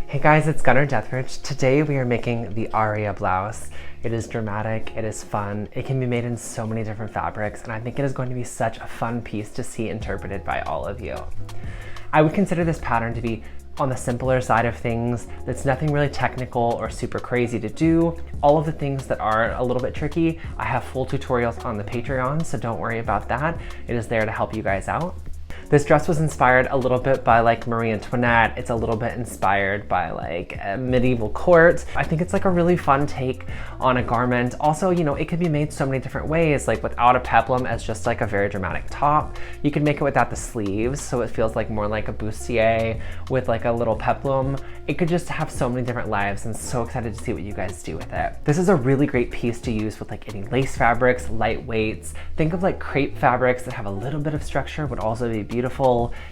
Hey guys, it's Gunnar Dethridge. Today we are making the Aria blouse. It is dramatic, it is fun, it can be made in so many different fabrics, and I think it is going to be such a fun piece to see interpreted by all of you. I would consider this pattern to be on the simpler side of things. That's nothing really technical or super crazy to do. All of the things that are a little bit tricky, I have full tutorials on the Patreon, so don't worry about that. It is there to help you guys out. This dress was inspired a little bit by like Marie Antoinette. It's a little bit inspired by like a medieval court. I think it's like a really fun take on a garment. Also, you know, it could be made so many different ways, like without a peplum as just like a very dramatic top. You could make it without the sleeves, so it feels like more like a bustier with like a little peplum. It could just have so many different lives, and so excited to see what you guys do with it. This is a really great piece to use with like any lace fabrics, lightweights. Think of like crepe fabrics that have a little bit of structure would also be beautiful.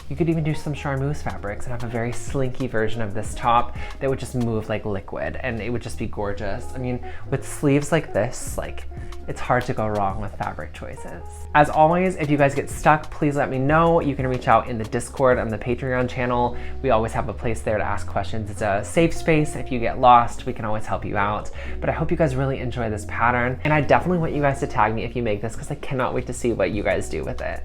You could even do some charmeuse fabrics and have a very slinky version of this top that would just move like liquid, and it would just be gorgeous. I mean, with sleeves like this, like, it's hard to go wrong with fabric choices. As always, if you guys get stuck, please let me know. You can reach out in the Discord on the Patreon channel. We always have a place there to ask questions. It's a safe space. If you get lost, we can always help you out. But I hope you guys really enjoy this pattern, and I definitely want you guys to tag me if you make this, because I cannot wait to see what you guys do with it.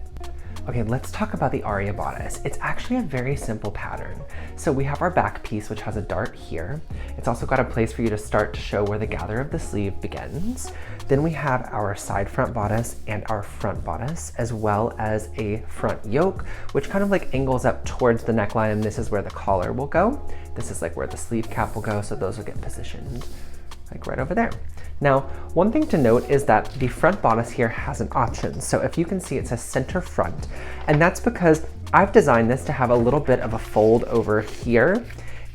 Okay, let's talk about the Aria bodice. It's actually a very simple pattern. So we have our back piece, which has a dart here. It's also got a place for you to start to show where the gather of the sleeve begins. Then we have our side front bodice and our front bodice, as well as a front yoke, which kind of like angles up towards the neckline, and this is where the collar will go. This is like where the sleeve cap will go, so those will get positioned like right over there. Now, one thing to note is that the front bodice here has an option. So if you can see, it says center front, and that's because I've designed this to have a little bit of a fold over here.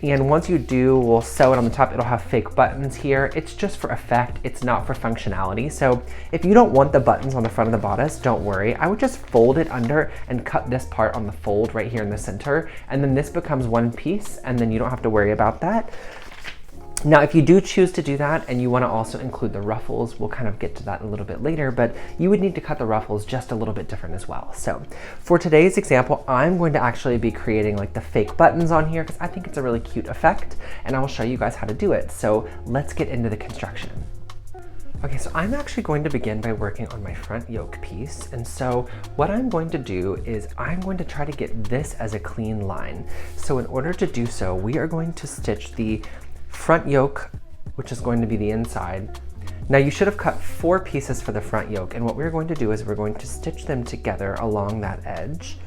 And once you do, we'll sew it on the top. It'll have fake buttons here. It's just for effect. It's not for functionality. So if you don't want the buttons on the front of the bodice, don't worry. I would just fold it under and cut this part on the fold right here in the center. And then this becomes one piece, and then you don't have to worry about that. Now, if you do choose to do that and you want to also include the ruffles, we'll kind of get to that a little bit later, but you would need to cut the ruffles just a little bit different as well. So for today's example, I'm going to actually be creating like the fake buttons on here because I think it's a really cute effect, and I will show you guys how to do it. So let's get into the construction. Okay, so I'm actually going to begin by working on my front yoke piece. And so what I'm going to do is I'm going to try to get this as a clean line. So in order to do so, we are going to stitch the front yoke, which is going to be the inside. Now you should have cut 4 pieces for the front yoke, and what we're going to do is we're going to stitch them together along that edge.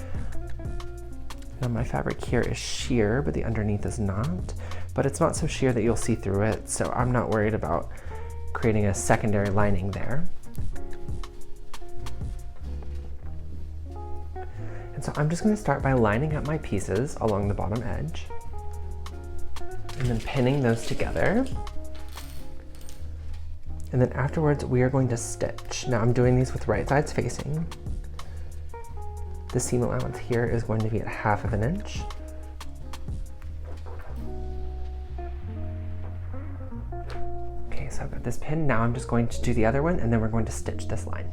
Now my fabric here is sheer, but the underneath is not, but it's not so sheer that you'll see through it, so I'm not worried about creating a secondary lining there. And so I'm just going to start by lining up my pieces along the bottom edge, and then pinning those together. And then afterwards, we are going to stitch. Now I'm doing these with right sides facing. The seam allowance here is going to be at 1/2 inch. Okay, so I've got this pin. Now I'm just going to do the other one, and then we're going to stitch this line.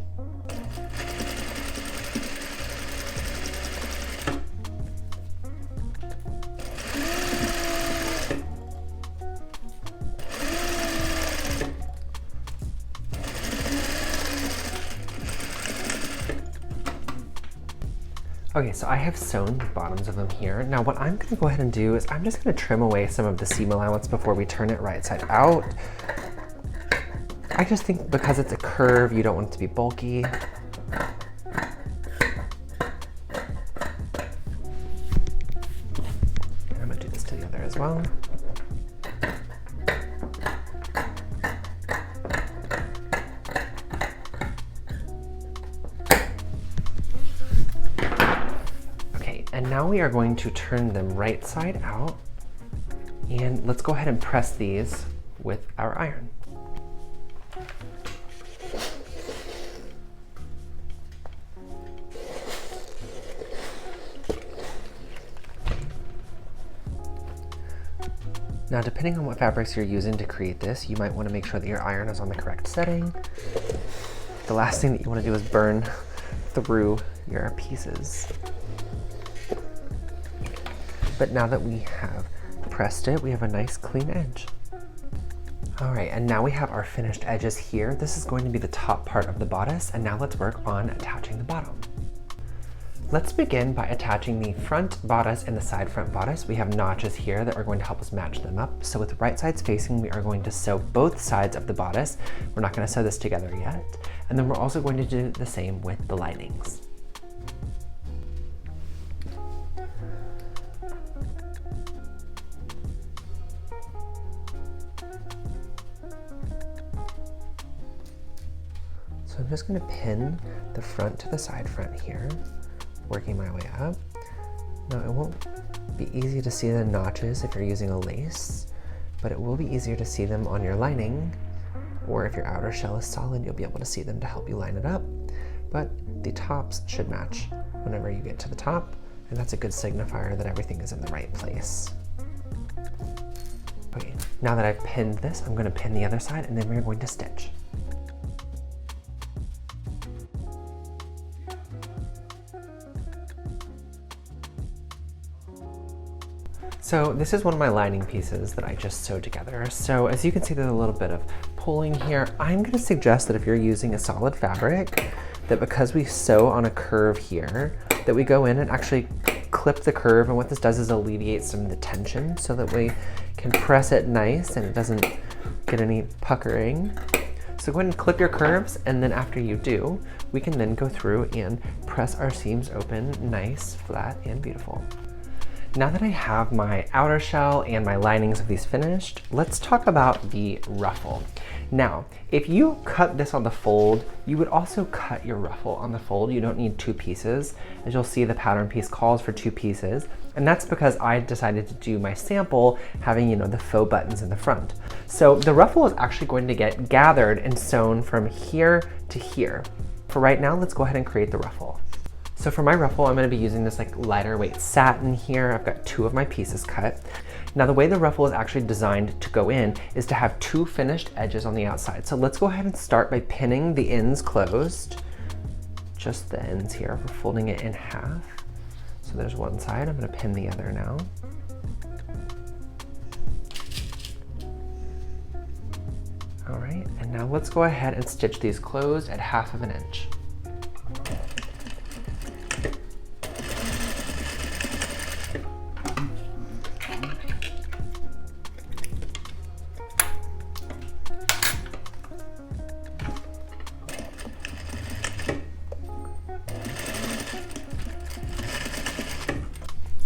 Okay, so I have sewn the bottoms of them here. Now what I'm gonna go ahead and do is I'm just gonna trim away some of the seam allowance before we turn it right side out. I just think because it's a curve, you don't want it to be bulky. And I'm gonna do this to the other as well. And now we are going to turn them right side out, and let's go ahead and press these with our iron. Now, depending on what fabrics you're using to create this, you might want to make sure that your iron is on the correct setting. The last thing that you want to do is burn through your pieces. But now that we have pressed it, we have a nice clean edge. All right, and now we have our finished edges here. This is going to be the top part of the bodice, and now let's work on attaching the bottom. Let's begin by attaching the front bodice and the side front bodice. We have notches here that are going to help us match them up. So with right sides facing, we are going to sew both sides of the bodice. We're not going to sew this together yet. And then we're also going to do the same with the linings. So I'm just going to pin the front to the side front here, working my way up. Now it won't be easy to see the notches if you're using a lace, but it will be easier to see them on your lining, or if your outer shell is solid, you'll be able to see them to help you line it up. But the tops should match whenever you get to the top, and that's a good signifier that everything is in the right place. Okay, now that I've pinned this, I'm going to pin the other side, and then we're going to stitch. So this is one of my lining pieces that I just sewed together. So as you can see, there's a little bit of pulling here. I'm going to suggest that if you're using a solid fabric, that because we sew on a curve here, that we go in and actually clip the curve. And what this does is alleviate some of the tension so that we can press it nice and it doesn't get any puckering. So go ahead and clip your curves, and then after you do, we can then go through and press our seams open nice, flat, and beautiful. Now that I have my outer shell and my linings of these finished, let's talk about the ruffle. Now, if you cut this on the fold, you would also cut your ruffle on the fold. You don't need two pieces. As you'll see, the pattern piece calls for two pieces, and that's because I decided to do my sample having, the faux buttons in the front. So the ruffle is actually going to get gathered and sewn from here to here. For right now, let's go ahead and create the ruffle. So for my ruffle, I'm going to be using this lighter weight satin here. I've got two of my pieces cut. Now the way the ruffle is actually designed to go in is to have two finished edges on the outside. So let's go ahead and start by pinning the ends closed. Just the ends here. We're folding it in half. So there's one side. I'm going to pin the other now. All right, and now let's go ahead and stitch these closed at 1/2 inch.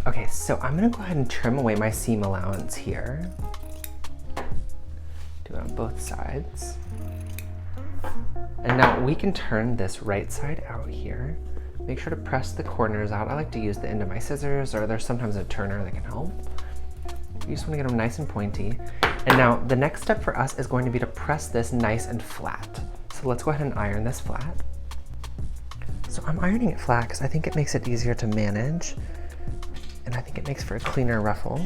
Okay, so I'm gonna go ahead and trim away my seam allowance here. Do it on both sides. And now we can turn this right side out here. Make sure to press the corners out. I like to use the end of my scissors, or there's sometimes a turner that can help. You just wanna get them nice and pointy. And now the next step for us is going to be to press this nice and flat. So let's go ahead and iron this flat. So I'm ironing it flat because I think it makes it easier to manage. And I think it makes for a cleaner ruffle.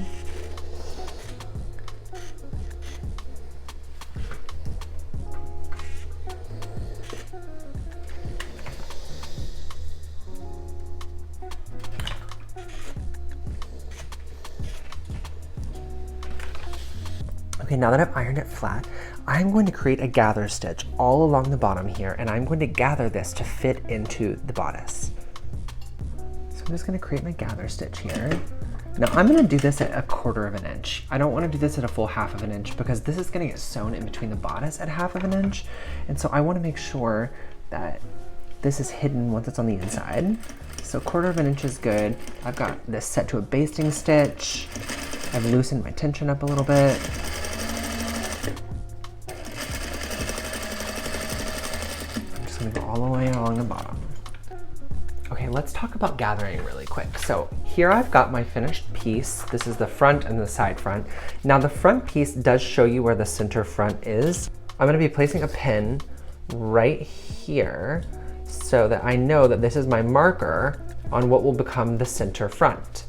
Okay, now that I've ironed it flat, I'm going to create a gather stitch all along the bottom here, and I'm going to gather this to fit into the bodice. I'm just going to create my gather stitch here. Now I'm going to do this at 1/4 inch. I don't want to do this at a full 1/2 inch because this is going to get sewn in between the bodice at 1/2 inch. And so I want to make sure that this is hidden once it's on the inside. So 1/4 inch is good. I've got this set to a basting stitch. I've loosened my tension up a little bit. I'm just going to go all the way along the bottom. Okay, let's talk about gathering really quick. So here I've got my finished piece. This is the front and the side front. Now the front piece does show you where the center front is. I'm gonna be placing a pin right here so that I know that this is my marker on what will become the center front.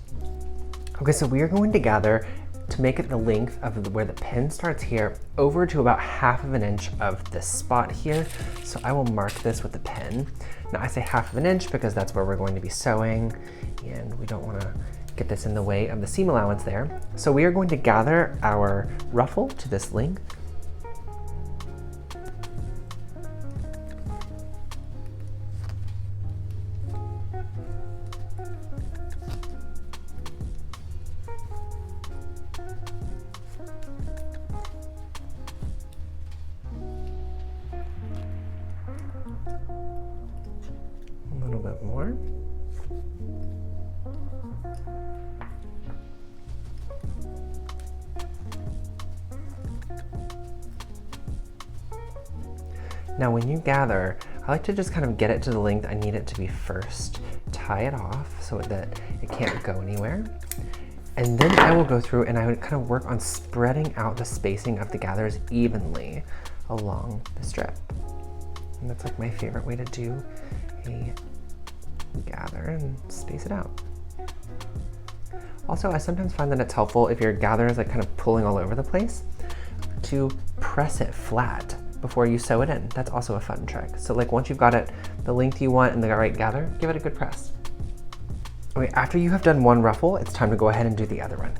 Okay, so we are going to gather to make it the length of where the pin starts here over to about 1/2 inch of this spot here. So I will mark this with the pin. Now I say 1/2 inch because that's where we're going to be sewing, and we don't want to get this in the way of the seam allowance there. So we are going to gather our ruffle to this length. A little bit more. Now when you gather, I like to just kind of get it to the length I need it to be first. Tie it off so that it can't go anywhere. And then I will go through and I would kind of work on spreading out the spacing of the gathers evenly along the strip. And that's like my favorite way to do a gather and space it out. Also, I sometimes find that it's helpful if your gather is like kind of pulling all over the place to press it flat before you sew it in. That's also a fun trick. So like once you've got it the length you want and the right gather, give it a good press. Okay, after you have done one ruffle, it's time to go ahead and do the other one.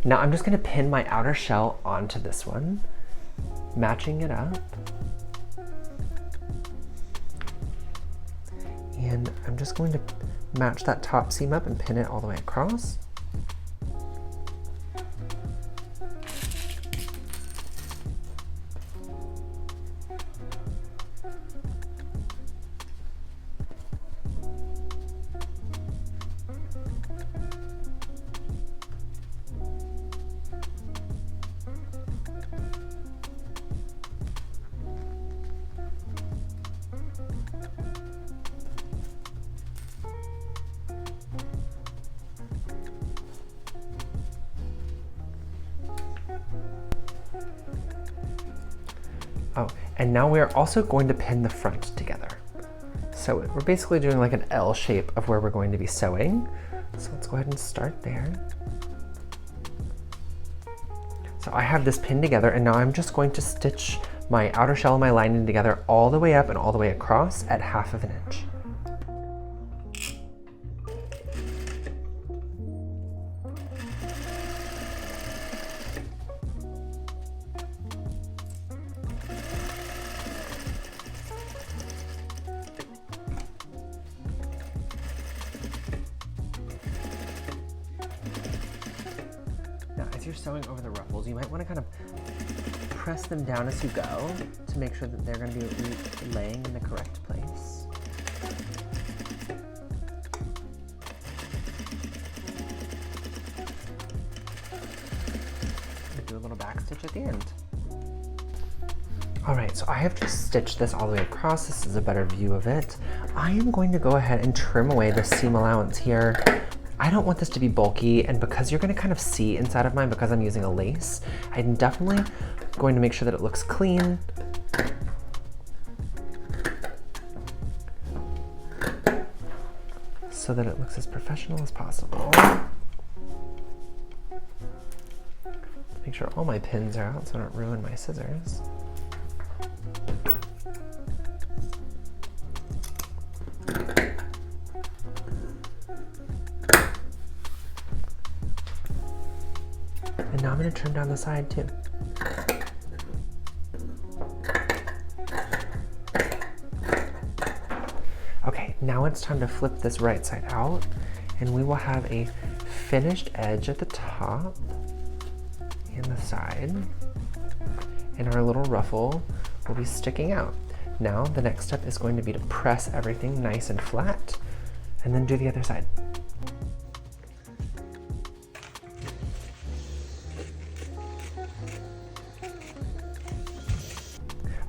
Now I'm just gonna pin my outer shell onto this one, matching it up. And I'm just going to match that top seam up and pin it all the way across. Oh, and now we are also going to pin the front together. So we're basically doing like an L shape of where we're going to be sewing. So let's go ahead and start there. So I have this pinned together and now I'm just going to stitch my outer shell and my lining together all the way up and all the way across at 1/2 inch. As you're sewing over the ruffles, you might want to kind of press them down as you go to make sure that they're going to be laying in the correct place. And do a little back stitch at the end. All right, so I have just stitched this all the way across. This is a better view of it. I am going to go ahead and trim away the seam allowance here. I don't want this to be bulky, and because you're gonna kind of see inside of mine because I'm using a lace, I'm definitely going to make sure that it looks clean. So that it looks as professional as possible. Make sure all my pins are out so I don't ruin my scissors. And now I'm going to trim down the side too. Okay, now it's time to flip this right side out and we will have a finished edge at the top and the side. And our little ruffle will be sticking out. Now the next step is going to be to press everything nice and flat and then do the other side.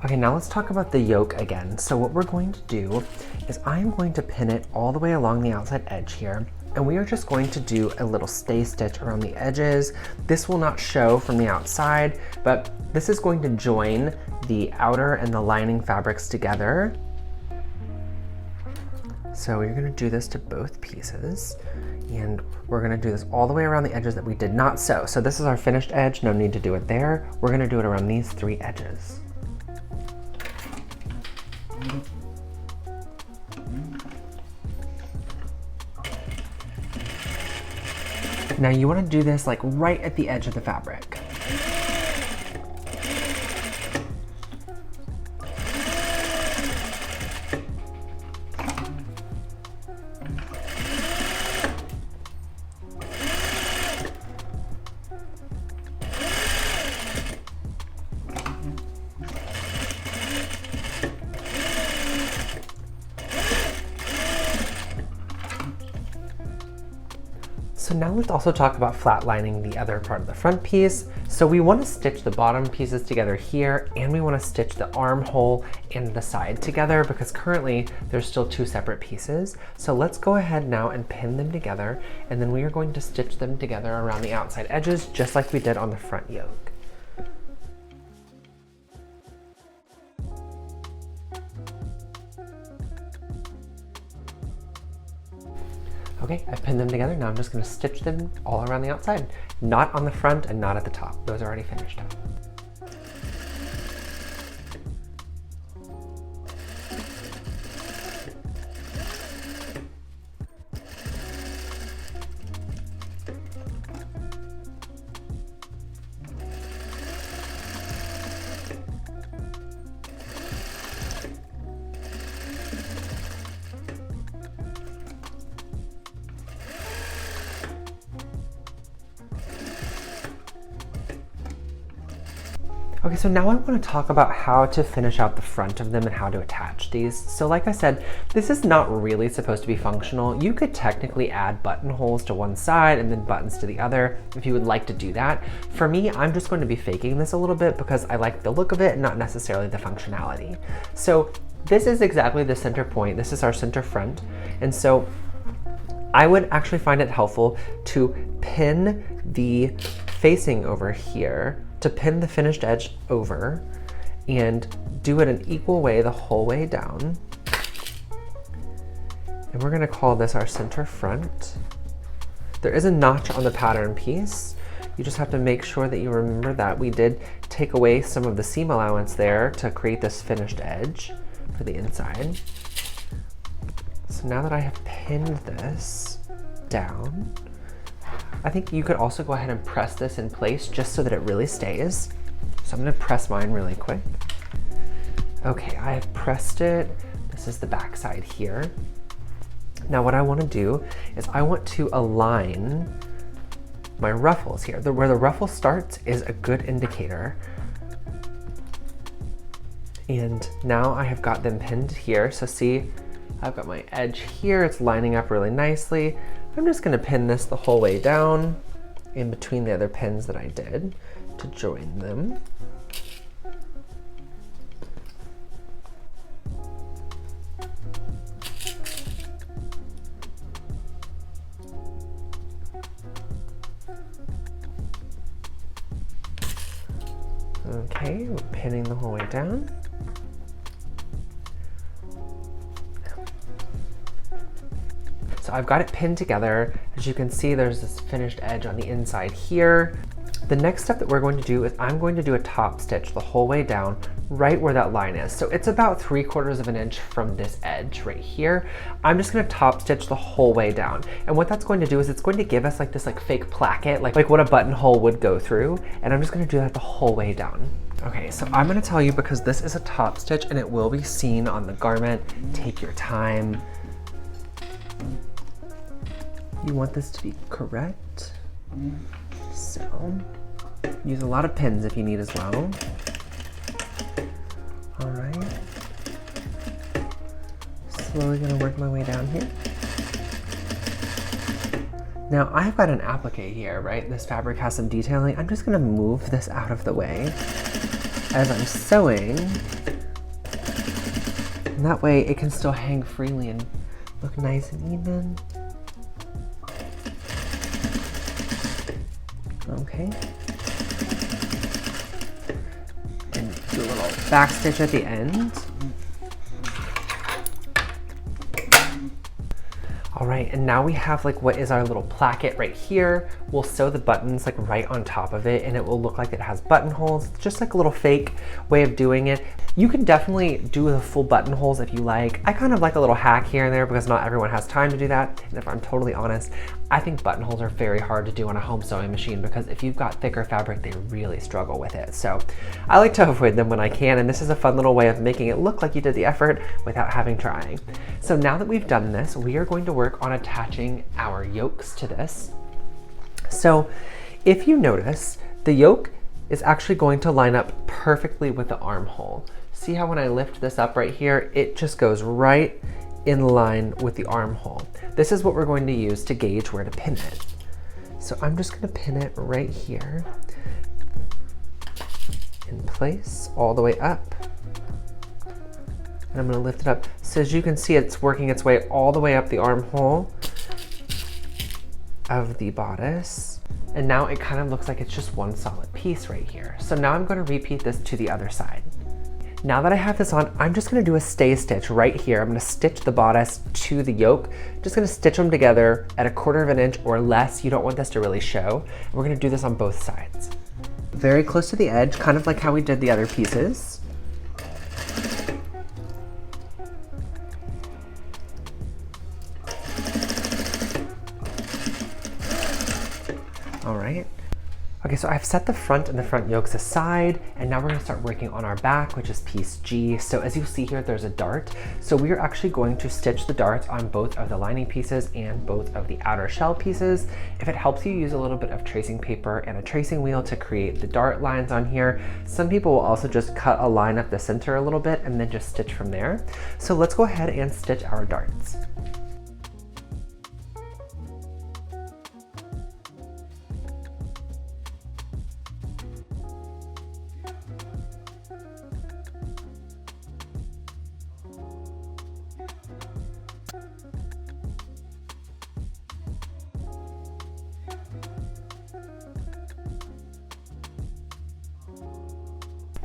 Okay, now let's talk about the yoke again. So what we're going to do is I'm going to pin it all the way along the outside edge here, and we are just going to do a little stay stitch around the edges. This will not show from the outside, but this is going to join the outer and the lining fabrics together So you're gonna do this to both pieces, and we're gonna do this all the way around the edges that we did not sew. So this is our finished edge, no need to do it there. We're gonna do it around these 3 edges. Now you wanna do this like right at the edge of the fabric. So now let's also talk about flatlining the other part of the front piece. So we want to stitch the bottom pieces together here, and we want to stitch the armhole and the side together because currently there's still 2 separate pieces. So let's go ahead now and pin them together, and then we are going to stitch them together around the outside edges just like we did on the front yoke. Okay, I've pinned them together. Now I'm just going to stitch them all around the outside. Not on the front and not at the top. Those are already finished up. Okay, so now I want to talk about how to finish out the front of them and how to attach these. So like I said, this is not really supposed to be functional. You could technically add buttonholes to one side and then buttons to the other if you would like to do that. For me, I'm just going to be faking this a little bit because I like the look of it and not necessarily the functionality. So this is exactly the center point. This is our center front. And so I would actually find it helpful to pin the facing over here, to pin the finished edge over and do it an equal way the whole way down. And we're gonna call this our center front. There is a notch on the pattern piece. You just have to make sure that you remember that we did take away some of the seam allowance there to create this finished edge for the inside. So now that I have pinned this down, I think you could also go ahead and press this in place just so that it really stays. So I'm gonna press mine really quick. Okay, I have pressed it. This is the back side here. Now what I wanna do is I want to align my ruffles here. Where the ruffle starts is a good indicator. And now I have got them pinned here. So see, I've got my edge here. It's lining up really nicely. I'm just gonna pin this the whole way down in between the other pins that I did to join them. Okay, we're pinning the whole way down. So I've got it pinned together. As you can see, there's this finished edge on the inside here. The next step that we're going to do is I'm going to do a top stitch the whole way down right where that line is. So it's about 3/4 of an inch from this edge right here. I'm just gonna top stitch the whole way down. And what that's going to do is it's going to give us like this fake placket, like what a buttonhole would go through. And I'm just gonna do that the whole way down. Okay, so I'm gonna tell you, because this is a top stitch and it will be seen on the garment, take your time. You want this to be correct. So, use a lot of pins if you need as well. All right. Slowly gonna work my way down here. Now I've got an applique here, right? This fabric has some detailing. I'm just gonna move this out of the way as I'm sewing. And that way it can still hang freely and look nice and even. Okay. And do a little back stitch at the end. All right, and now we have like what is our little placket right here. We'll sew the buttons like right on top of it and it will look like it has buttonholes. It's just like a little fake way of doing it. You can definitely do the full buttonholes if you like. I kind of like a little hack here and there because not everyone has time to do that. And if I'm totally honest, I think buttonholes are very hard to do on a home sewing machine because if you've got thicker fabric, they really struggle with it. So I like to avoid them when I can, and this is a fun little way of making it look like you did the effort without having trying. So now that we've done this, we are going to work on attaching our yokes to this. So if you notice, the yoke is actually going to line up perfectly with the armhole. See how when I lift this up right here, it just goes right in line with the armhole. This is what we're going to use to gauge where to pin it. So I'm just going to pin it right here in place all the way up. And I'm going to lift it up. So as you can see, it's working its way all the way up the armhole of the bodice. And now it kind of looks like it's just one solid piece right here. So now I'm going to repeat this to the other side. Now that I have this on, I'm just gonna do a stay stitch right here. I'm gonna stitch the bodice to the yoke. Just gonna stitch them together at 1/4 of an inch or less. You don't want this to really show. We're gonna do this on both sides. Very close to the edge, kind of like how we did the other pieces. All right. Okay, so I've set the front and the front yokes aside, and now we're gonna start working on our back, which is piece G. So as you see here, there's a dart. So we are actually going to stitch the darts on both of the lining pieces and both of the outer shell pieces. If it helps you, use a little bit of tracing paper and a tracing wheel to create the dart lines on here. Some people will also just cut a line up the center a little bit and then just stitch from there. So let's go ahead and stitch our darts.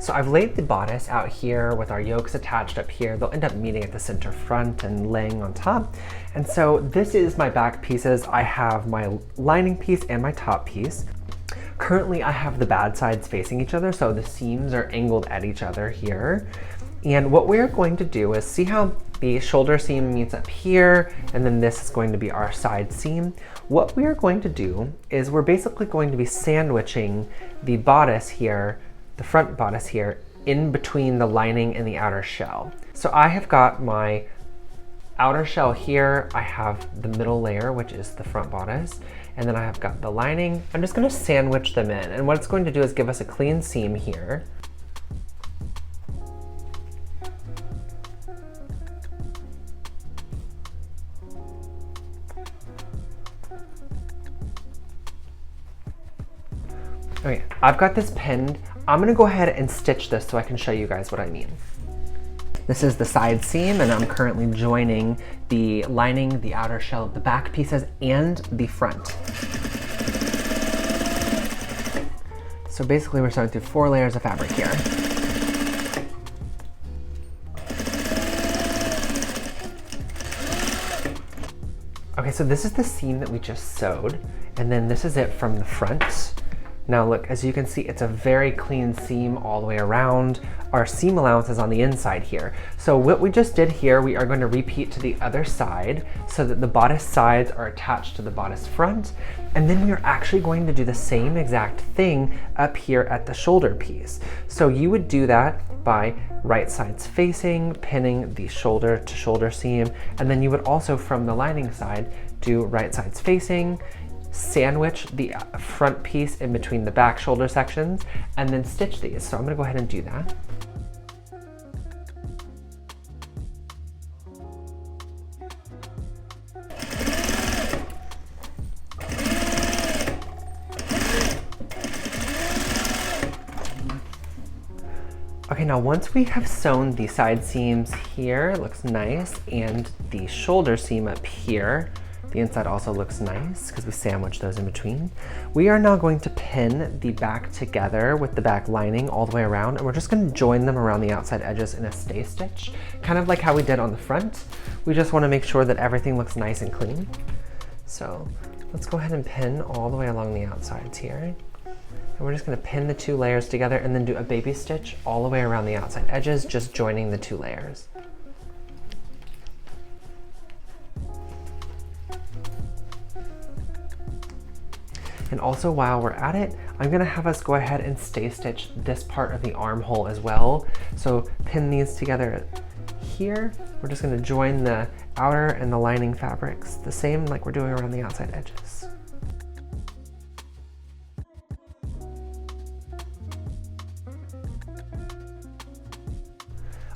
So I've laid the bodice out here with our yokes attached up here. They'll end up meeting at the center front and laying on top. And so this is my back pieces. I have my lining piece and my top piece. Currently I have the bad sides facing each other, so the seams are angled at each other here. And what we're going to do is see how the shoulder seam meets up here, and then this is going to be our side seam. What we are going to do is we're basically going to be sandwiching the bodice here, the front bodice here, in between the lining and the outer shell. So I have got my outer shell here, I have the middle layer, which is the front bodice, and then I have got the lining. I'm just gonna sandwich them in, and what it's going to do is give us a clean seam here. Okay, I've got this pinned. I'm gonna go ahead and stitch this so I can show you guys what I mean. This is the side seam, and I'm currently joining the lining, the outer shell of the back pieces, and the front. So basically we're starting through 4 layers of fabric here. Okay, so this is the seam that we just sewed, and then this is it from the front. Now look, as you can see, it's a very clean seam all the way around. Our seam allowance is on the inside here. So what we just did here, we are going to repeat to the other side so that the bodice sides are attached to the bodice front. And then we are actually going to do the same exact thing up here at the shoulder piece. So you would do that by right sides facing, pinning the shoulder to shoulder seam. And then you would also, from the lining side, do right sides facing, sandwich the front piece in between the back shoulder sections, and then stitch these. So I'm gonna go ahead and do that. Okay, now once we have sewn the side seams here, it looks nice, and the shoulder seam up here, The inside also looks nice because we sandwich those in between. We are now going to pin the back together with the back lining all the way around, and we're just going to join them around the outside edges in a stay stitch, kind of like how we did on the front. We just want to make sure that everything looks nice and clean. So let's go ahead and pin all the way along the outsides here. And we're just going to pin the 2 layers together and then do a baby stitch all the way around the outside edges, just joining the 2 layers. And also while we're at it, I'm gonna have us go ahead and stay stitch this part of the armhole as well. So pin these together here. We're just gonna join the outer and the lining fabrics, the same like we're doing around the outside edges.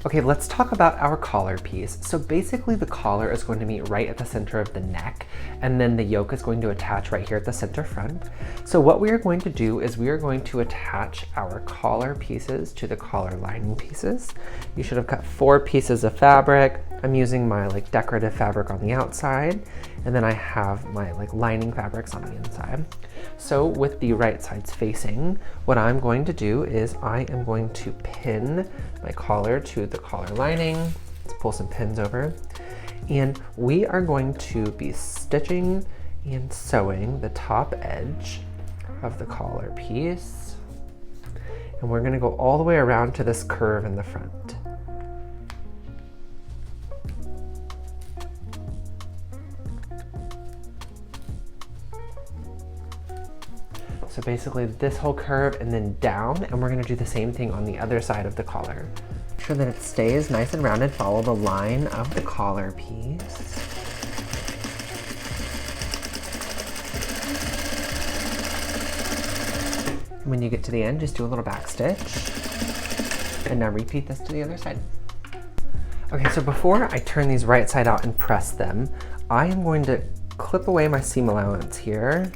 Okay, let's talk about our collar piece. So basically the collar is going to meet right at the center of the neck, and then the yoke is going to attach right here at the center front. So what we are going to do is we are going to attach our collar pieces to the collar lining pieces. You should have cut 4 pieces of fabric. I'm using my like decorative fabric on the outside, and then I have my like lining fabrics on the inside. So with the right sides facing, what I'm going to do is I am going to pin my collar to the collar lining. Let's pull some pins over. And we are going to be stitching and sewing the top edge of the collar piece. And we're going to go all the way around to this curve in the front. So basically this whole curve and then down, and we're gonna do the same thing on the other side of the collar. Make sure that it stays nice and rounded. Follow the line of the collar piece. When you get to the end, just do a little back stitch. And now repeat this to the other side. Okay, so before I turn these right side out and press them, I am going to clip away my seam allowance here.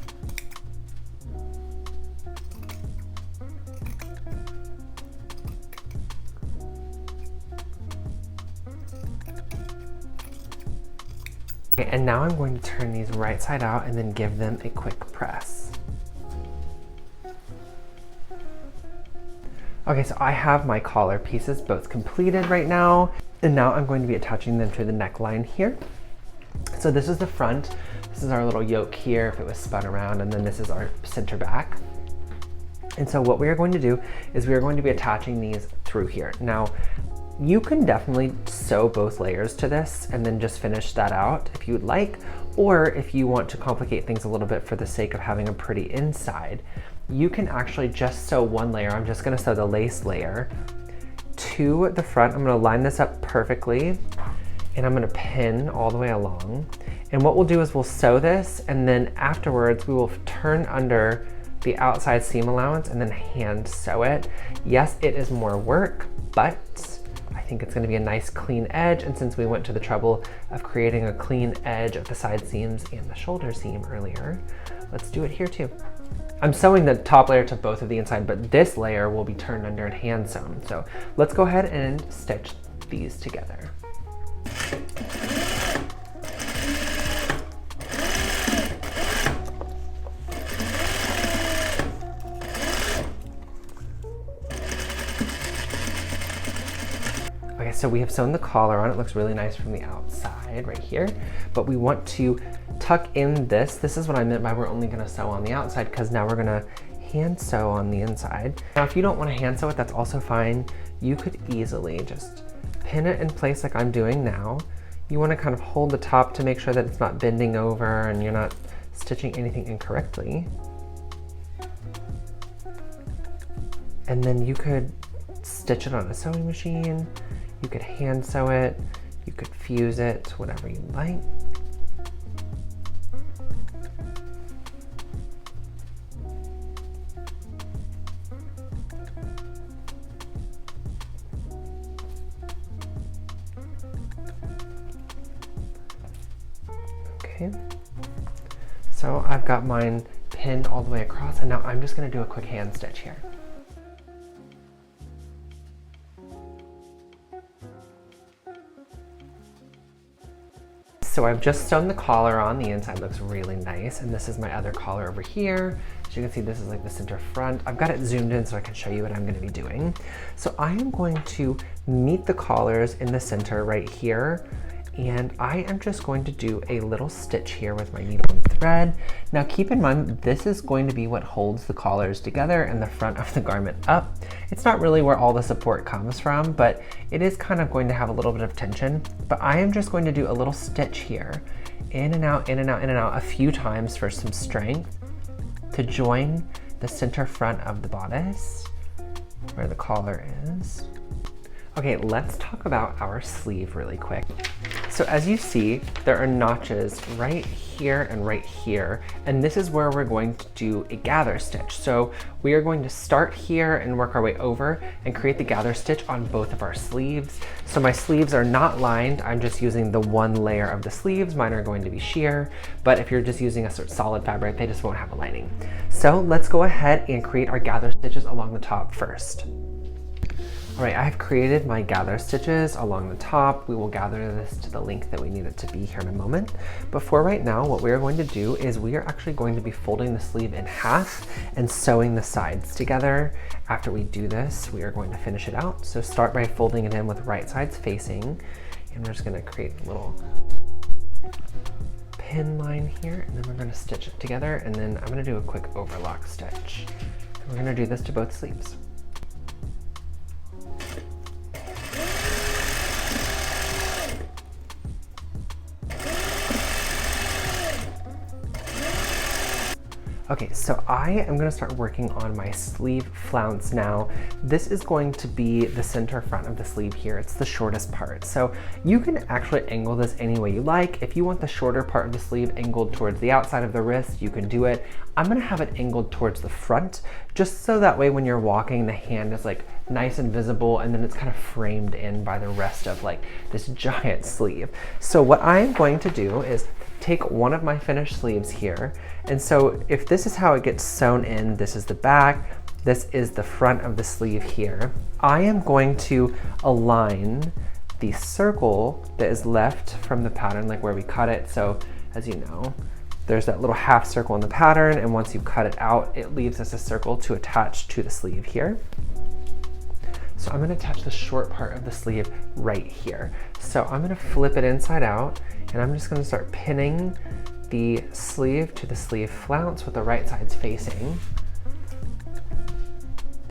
Okay, and now I'm going to turn these right side out and then give them a quick press. Okay, so I have my collar pieces both completed right now, and now I'm going to be attaching them to the neckline here. So this is the front, this is our little yoke here if it was spun around, and then this is our center back. And so what we are going to do is we are going to be attaching these through here. Now, you can definitely sew both layers to this and then just finish that out if you would like, or if you want to complicate things a little bit for the sake of having a pretty inside, you can actually just sew one layer. I'm just gonna sew the lace layer to the front. I'm gonna line this up perfectly, and I'm gonna pin all the way along. And what we'll do is we'll sew this, and then afterwards we will turn under the outside seam allowance and then hand sew it. Yes, it is more work, but I think it's going to be a nice clean edge, and since we went to the trouble of creating a clean edge of the side seams and the shoulder seam earlier, let's do it here too. I'm sewing the top layer to both of the inside, but this layer will be turned under and hand sewn. So let's go ahead and stitch these together. Okay, so we have sewn the collar on. It looks really nice from the outside right here, but we want to tuck in this. This is what I meant by we're only gonna sew on the outside, because now we're gonna hand sew on the inside. Now, if you don't wanna hand sew it, that's also fine. You could easily just pin it in place like I'm doing now. You wanna kind of hold the top to make sure that it's not bending over and you're not stitching anything incorrectly. And then you could stitch it on a sewing machine. You could hand sew it, you could fuse it, whatever you like. Okay, so I've got mine pinned all the way across, and now I'm just gonna do a quick hand stitch here. So I've just sewn the collar on. The inside looks really nice. And this is my other collar over here. As you can see, this is like the center front. I've got it zoomed in so I can show you what I'm gonna be doing. So I am going to meet the collars in the center right here. And I am just going to do a little stitch here with my needle and thread. Now keep in mind, this is going to be what holds the collars together and the front of the garment up. It's not really where all the support comes from, but it is kind of going to have a little bit of tension. But I am just going to do a little stitch here, in and out, in and out, in and out, a few times for some strength to join the center front of the bodice where the collar is. Okay, let's talk about our sleeve really quick. So as you see, there are notches right here and right here, and this is where we're going to do a gather stitch. So we are going to start here and work our way over and create the gather stitch on both of our sleeves. So my sleeves are not lined, I'm just using the one layer of the sleeves. Mine are going to be sheer, but if you're just using a sort of solid fabric, they just won't have a lining. So let's go ahead and create our gather stitches along the top first. All right, I've created my gather stitches along the top. We will gather this to the length that we need it to be here in a moment. But for right now, what we are going to do is we are actually going to be folding the sleeve in half and sewing the sides together. After we do this, we are going to finish it out. So start by folding it in with right sides facing, and we're just gonna create a little pin line here, and then we're gonna stitch it together, and then I'm gonna do a quick overlock stitch. And we're gonna do this to both sleeves. Okay, so I am gonna start working on my sleeve flounce now. This is going to be the center front of the sleeve here. It's the shortest part. So you can actually angle this any way you like. If you want the shorter part of the sleeve angled towards the outside of the wrist, you can do it. I'm gonna have it angled towards the front, just so that way when you're walking, the hand is like nice and visible, and then it's kind of framed in by the rest of like this giant sleeve. So what I am going to do is take one of my finished sleeves here. And so if this is how it gets sewn in, this is the back, this is the front of the sleeve here. I am going to align the circle that is left from the pattern, like where we cut it. So as you know, there's that little half circle in the pattern, and once you cut it out, it leaves us a circle to attach to the sleeve here. So I'm gonna attach the short part of the sleeve right here. So I'm gonna flip it inside out, and I'm just gonna start pinning the sleeve to the sleeve flounce with the right sides facing.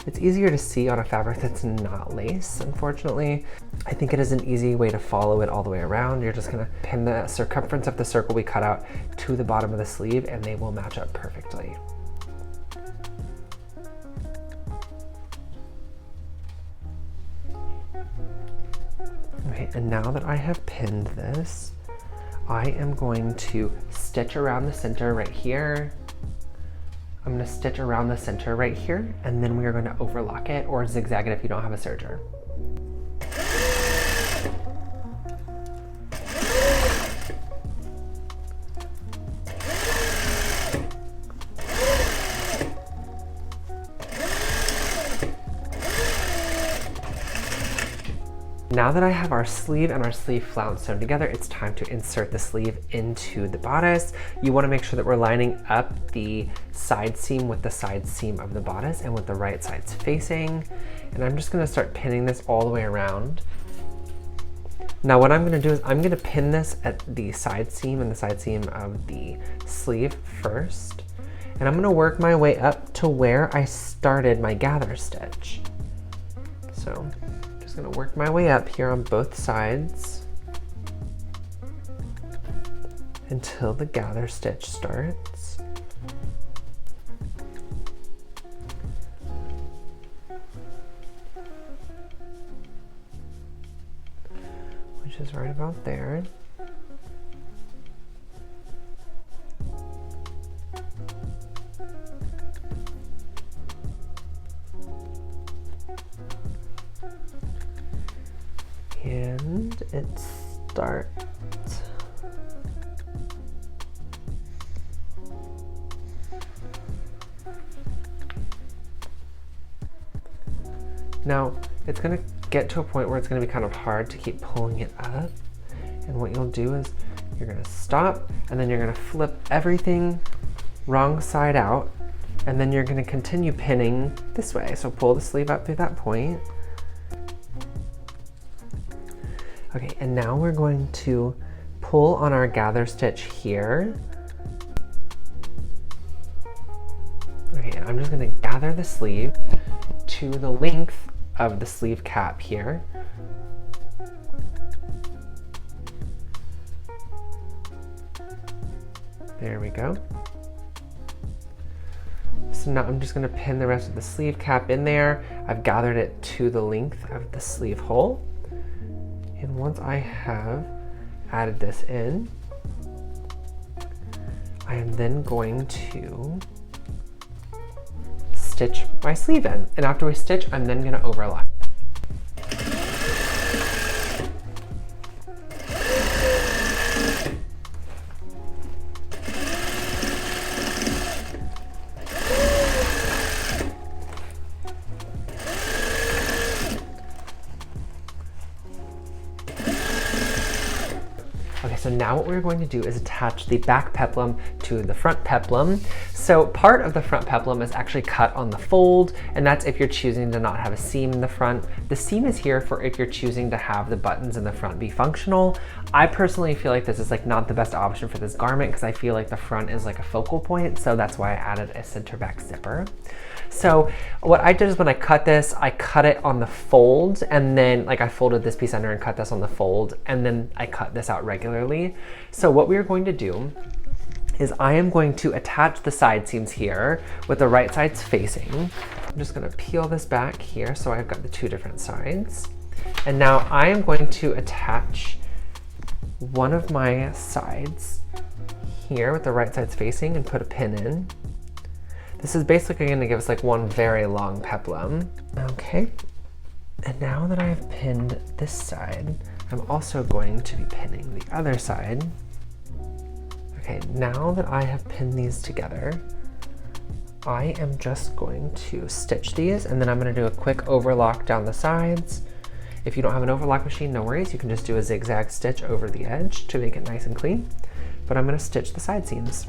It's easier to see on a fabric that's not lace, unfortunately. I think it is an easy way to follow it all the way around. You're just gonna pin the circumference of the circle we cut out to the bottom of the sleeve, and they will match up perfectly. Okay, and now that I have pinned this, I am going to stitch around the center right here. I'm gonna stitch around the center right here, and then we are going to overlock it or zigzag it if you don't have a serger. Now that I have our sleeve and our sleeve flounce sewn together, it's time to insert the sleeve into the bodice. You want to make sure that we're lining up the side seam with the side seam of the bodice and with the right sides facing. And I'm just going to start pinning this all the way around. Now what I'm going to do is I'm going to pin this at the side seam and the side seam of the sleeve first. And I'm going to work my way up to where I started my gather stitch. So I'm going to work my way up here on both sides until the gather stitch starts. Which is right about there. And it starts. Now, it's going to get to a point where it's going to be kind of hard to keep pulling it up. And what you'll do is You're gonna stop, and then you're gonna flip everything wrong side out, and then you're gonna continue pinning this way. So pull the sleeve up through that point. Okay, and now we're going to pull on our gather stitch here. Okay, and I'm just gonna gather the sleeve to the length of the sleeve cap here. There we go. So now I'm just gonna pin the rest of the sleeve cap in there. I've gathered it to the length of the sleeve hole. And once I have added this in, I am then going to stitch my sleeve in. And after we stitch, I'm then gonna overlock. Okay, so now what we're going to do is attach the back peplum to the front peplum. So part of the front peplum is actually cut on the fold, and that's if you're choosing to not have a seam in the front. The seam is here for if you're choosing to have the buttons in the front be functional. I personally feel like this is like not the best option for this garment because I feel like the front is like a focal point, so that's why I added a center back zipper. So what I did is when I cut this, I cut it on the fold, and then like I folded this piece under and cut this on the fold, and then I cut this out regularly. So what we are going to do is I am going to attach the side seams here with the right sides facing. I'm just gonna peel this back here so I've got the two different sides. And now I am going to attach one of my sides here with the right sides facing and put a pin in. This is basically gonna give us like one very long peplum. Okay, and now that I have pinned this side, I'm also going to be pinning the other side. Okay, now that I have pinned these together, I am just going to stitch these, and then I'm gonna do a quick overlock down the sides. If you don't have an overlock machine, no worries, you can just do a zigzag stitch over the edge to make it nice and clean. But I'm gonna stitch the side seams.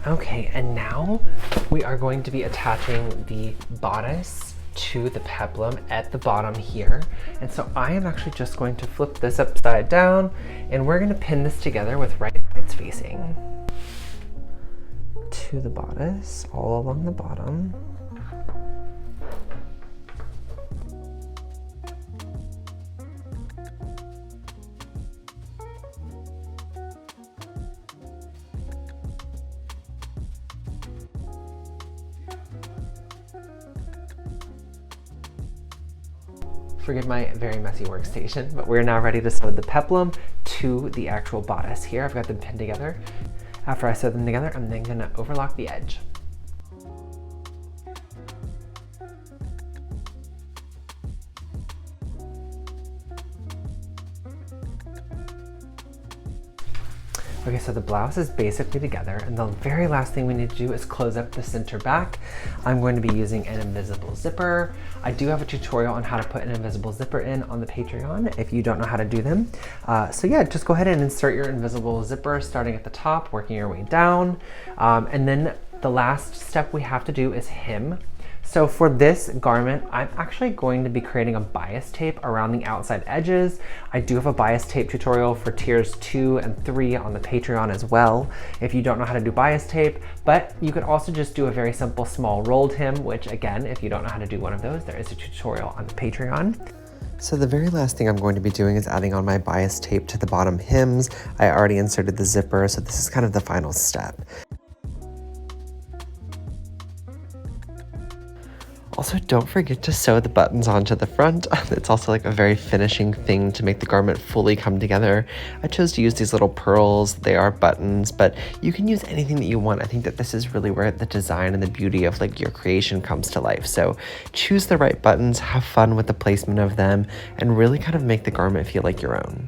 Okay, and now we are going to be attaching the bodice to the peplum at the bottom here. And so I am actually just going to flip this upside down, and we're gonna pin this together with right sides facing to the bodice all along the bottom. Forgive my very messy workstation, but we're now ready to sew the peplum to the actual bodice here. I've got them pinned together. After I sew them together, I'm then gonna overlock the edge. Okay, so the blouse is basically together, and the very last thing we need to do is close up the center back. I'm going to be using an invisible zipper. I do have a tutorial on how to put an invisible zipper in on the Patreon if you don't know how to do them. So yeah, just go ahead and insert your invisible zipper starting at the top, working your way down. And then the last step we have to do is hem. So for this garment, I'm actually going to be creating a bias tape around the outside edges. I do have a bias tape tutorial for tiers 2 and 3 on the Patreon as well, if you don't know how to do bias tape, but you could also just do a very simple small rolled hem, which again, if you don't know how to do one of those, there is a tutorial on the Patreon. So the very last thing I'm going to be doing is adding on my bias tape to the bottom hems. I already inserted the zipper, so this is kind of the final step. Also, don't forget to sew the buttons onto the front. It's also like a very finishing thing to make the garment fully come together. I chose to use these little pearls. They are buttons, but you can use anything that you want. I think that this is really where the design and the beauty of like your creation comes to life. So choose the right buttons, have fun with the placement of them, and really kind of make the garment feel like your own.